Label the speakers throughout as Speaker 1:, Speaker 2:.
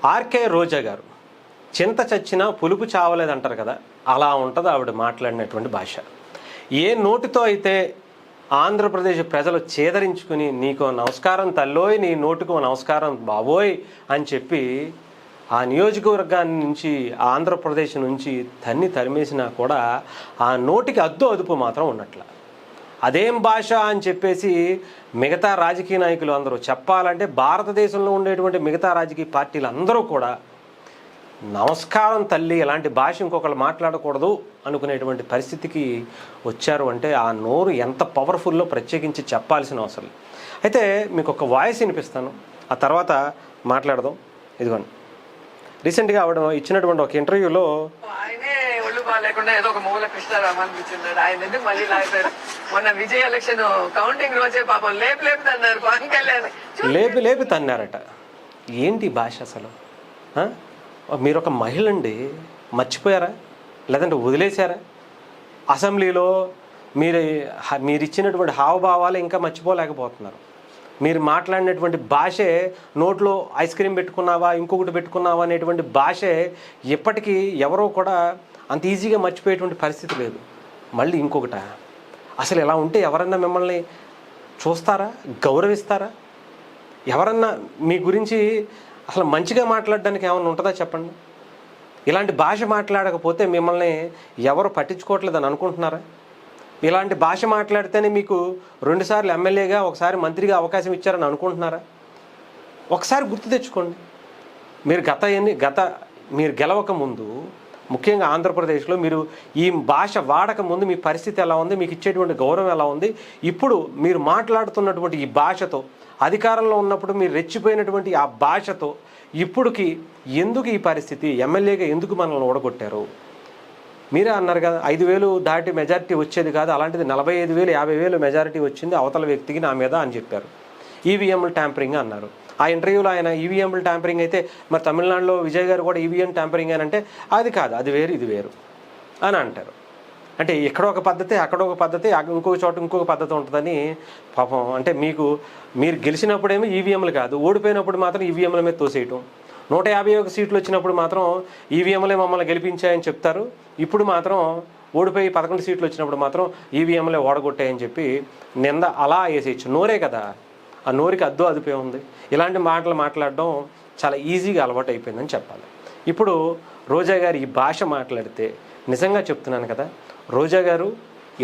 Speaker 1: RK రోజా గారు చింత చచ్చినా పులుపు చావలేదంటారు కదా, అలా ఉంటుంది ఆవిడ మాట్లాడినటువంటి భాష. ఏ నోటితో అయితే ఆంధ్రప్రదేశ్ ప్రజలు చేదరించుకుని నీకో నమస్కారం తల్లోయ్, నీ నోటికో నమస్కారం బాబోయ్ అని చెప్పి ఆ నియోజకవర్గాన్ని నుంచి ఆంధ్రప్రదేశ్ నుంచి తరిమేసినా కూడా ఆ నోటికి అదుపు మాత్రం ఉన్నట్ల. అదేం భాష అని చెప్పేసి మిగతా రాజకీయ నాయకులు అందరూ చెప్పాలంటే భారతదేశంలో ఉండేటువంటి మిగతా రాజకీయ పార్టీలు అందరూ కూడా నమస్కారం తల్లి ఇలాంటి భాష ఇంకొకళ్ళు మాట్లాడకూడదు అనుకునేటువంటి పరిస్థితికి వచ్చారు. అంటే ఆ నోరు ఎంత పవర్ఫుల్లో ప్రత్యేకించి చెప్పాల్సిన అవసరం. అయితే మీకు ఒక వాయిస్ వినిపిస్తాను, ఆ తర్వాత మాట్లాడదాం. ఇదిగోండి, రీసెంట్గా ఆవిడ ఇచ్చినటువంటి ఒక ఇంటర్వ్యూలో
Speaker 2: లేకుండా ఏదో ఒక మూల కృష్ణారామన్ కూర్చున్నాడు. ఆయన ఎందుకు మళ్ళీ లాగారు? మొన్న విజయ్ ఎలక్షన్ కౌంటింగ్ రోజే పాపం లేపి తన్నారు పవన్ కళ్యాణ్,
Speaker 1: లేపి తన్నారట. ఏంటి భాష అసలు? మీరు ఒక మహిళ అండి, మర్చిపోయారా? లేదంటే వదిలేశారా? అసెంబ్లీలో మీరు ఇచ్చినటువంటి హావభావాలు ఇంకా మర్చిపోలేకపోతున్నారు. మీరు మాట్లాడినటువంటి భాషే, నోట్లో ఐస్ క్రీమ్ పెట్టుకున్నావా ఇంకొకటి పెట్టుకున్నావా అనేటువంటి భాషే ఇప్పటికీ ఎవరో కూడా అంత ఈజీగా మర్చిపోయేటువంటి పరిస్థితి లేదు. మళ్ళీ ఇంకొకట, అసలు ఇలా ఉంటే ఎవరన్నా మిమ్మల్ని చూస్తారా, గౌరవిస్తారా? ఎవరన్నా మీ గురించి అసలు మంచిగా మాట్లాడడానికి ఏమన్నా ఉంటుందా చెప్పండి? ఇలాంటి భాష మాట్లాడకపోతే మిమ్మల్ని ఎవరు పట్టించుకోవట్లేదని అనుకుంటున్నారా? ఇలాంటి భాష మాట్లాడితేనే మీకు 2 సార్లు ఎమ్మెల్యేగా, ఒకసారి మంత్రిగా అవకాశం ఇచ్చారని అనుకుంటున్నారా? ఒకసారి గుర్తు తెచ్చుకోండి. మీరు గెలవక ముందు, ముఖ్యంగా ఆంధ్రప్రదేశ్లో మీరు ఈ భాష వాడక ముందు మీ పరిస్థితి ఎలా ఉంది, మీకు ఇచ్చేటువంటి గౌరవం ఎలా ఉంది? ఇప్పుడు మీరు మాట్లాడుతున్నటువంటి ఈ భాషతో, అధికారంలో ఉన్నప్పుడు మీరు రెచ్చిపోయినటువంటి ఆ భాషతో ఇప్పుడుకి ఎందుకు ఈ పరిస్థితి? ఎమ్మెల్యేగా ఎందుకు మనల్ని ఓడగొట్టారు? మీరే అన్నారు కదా, 5,000 దాటి మెజారిటీ వచ్చేది కాదు, అలాంటిది 45,000 50,000 మెజారిటీ వచ్చింది అవతల వ్యక్తికి నా మీద అని చెప్పారు. ఈవీఎంలు ట్యాంపరింగ్ అన్నారు. ఆ ఇంటర్వ్యూలో ఆయన ఈవీఎంలు ట్యాంపరింగ్ అయితే మరి తమిళనాడులో విజయ్ గారు కూడా ఈవీఎం ట్యాంపరింగ్ అని అంటే అది కాదు, అది వేరు ఇది వేరు అని అంటారు. అంటే ఇక్కడ ఒక పద్ధతి, అక్కడ ఒక పద్ధతి, ఇంకొక చోట ఇంకొక పద్ధతి ఉంటుందని పాపం. అంటే మీరు గెలిచినప్పుడేమో ఈవీఎంలు కాదు, ఓడిపోయినప్పుడు మాత్రం ఈవీఎంల మీద తోసేయటం. 151 సీట్లు వచ్చినప్పుడు మాత్రం ఈవీఎంలే మమ్మల్ని గెలిపించాయని చెప్తారు. ఇప్పుడు మాత్రం ఓడిపోయి 11 సీట్లు వచ్చినప్పుడు మాత్రం ఈవీఎంలే ఓడగొట్టాయని చెప్పి నింద అలా వేసేయచ్చు. నోరే కదా, ఆ నోరికి అదుపే ఉంది. ఇలాంటి మాటలు మాట్లాడడం చాలా ఈజీగా అలవాటు అయిపోయిందని చెప్పాలి. ఇప్పుడు రోజా గారు ఈ భాష మాట్లాడితే, నిజంగా చెప్తున్నాను కదా, రోజా గారు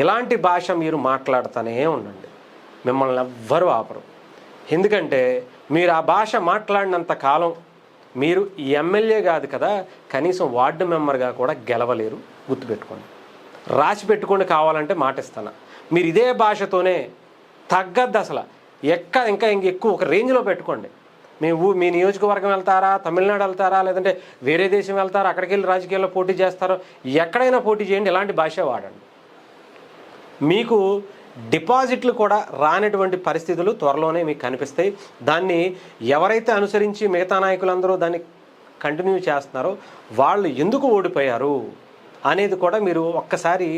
Speaker 1: ఇలాంటి భాష మీరు మాట్లాడుతూనే ఉండండి, మిమ్మల్ని ఎవ్వరూ ఆపరు. ఎందుకంటే మీరు ఆ భాష మాట్లాడినంత కాలం మీరు ఎమ్మెల్యే కాదు కదా, కనీసం వార్డు మెంబర్గా కూడా గెలవలేరు. గుర్తుపెట్టుకోండి, రాసి పెట్టుకోండి. కావాలంటే మాటిస్తాను, మీరు ఇదే భాషతోనే తగ్గద్దు అసలు. ఇంకా ఎక్కువ ఒక రేంజ్లో పెట్టుకోండి. మీ నియోజకవర్గం వెళ్తారా, తమిళనాడు వెళ్తారా, లేదంటే వేరే దేశం వెళ్తారా, అక్కడికి వెళ్ళి రాజకీయాల్లో పోటీ చేస్తారో, ఎక్కడైనా పోటీ చేయండి, ఇలాంటి భాష వాడండి. మీకు డిపాజిట్లు కూడా రానటువంటి పరిస్థితులు త్వరలోనే మీకు కనిపిస్తాయి. దాన్ని ఎవరైతే అనుసరించి మిగతా నాయకులందరూ దాన్ని కంటిన్యూ చేస్తున్నారో వాళ్ళు ఎందుకు ఓడిపోయారు అనేది కూడా మీరు ఒక్కసారి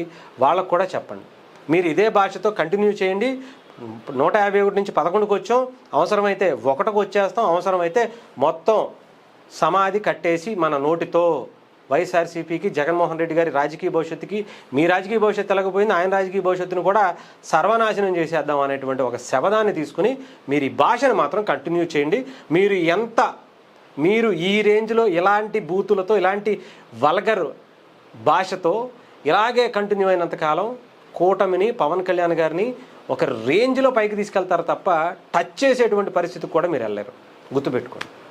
Speaker 1: వాళ్ళకు కూడా చెప్పండి. మీరు ఇదే భాషతో కంటిన్యూ చేయండి. 151 నుంచి 11కి వచ్చాం, అవసరమైతే 1కి వచ్చేస్తాం, అవసరమైతే మొత్తం సమాధి కట్టేసి మన నోటితో వైఎస్ఆర్సీపీకి, జగన్మోహన్ రెడ్డి గారి రాజకీయ భవిష్యత్తుకి, మీ రాజకీయ భవిష్యత్తు ఎలాగపోయింది, ఆయన రాజకీయ భవిష్యత్తును కూడా సర్వనాశనం చేసేద్దాం అనేటువంటి ఒక శబదాన్ని తీసుకుని మీరు ఈ భాషను మాత్రం కంటిన్యూ చేయండి. మీరు ఈ రేంజ్లో ఇలాంటి బూతులతో, ఇలాంటి వల్గర్ భాషతో ఇలాగే కంటిన్యూ అయినంతకాలం కూటమిని, పవన్ కళ్యాణ్ గారిని ఒక రేంజ్లో పైకి తీసుకెళ్తారు తప్ప టచ్ చేసేటువంటి పరిస్థితికి కూడా మీరు వెళ్ళలేరు. గుర్తుపెట్టుకోండి.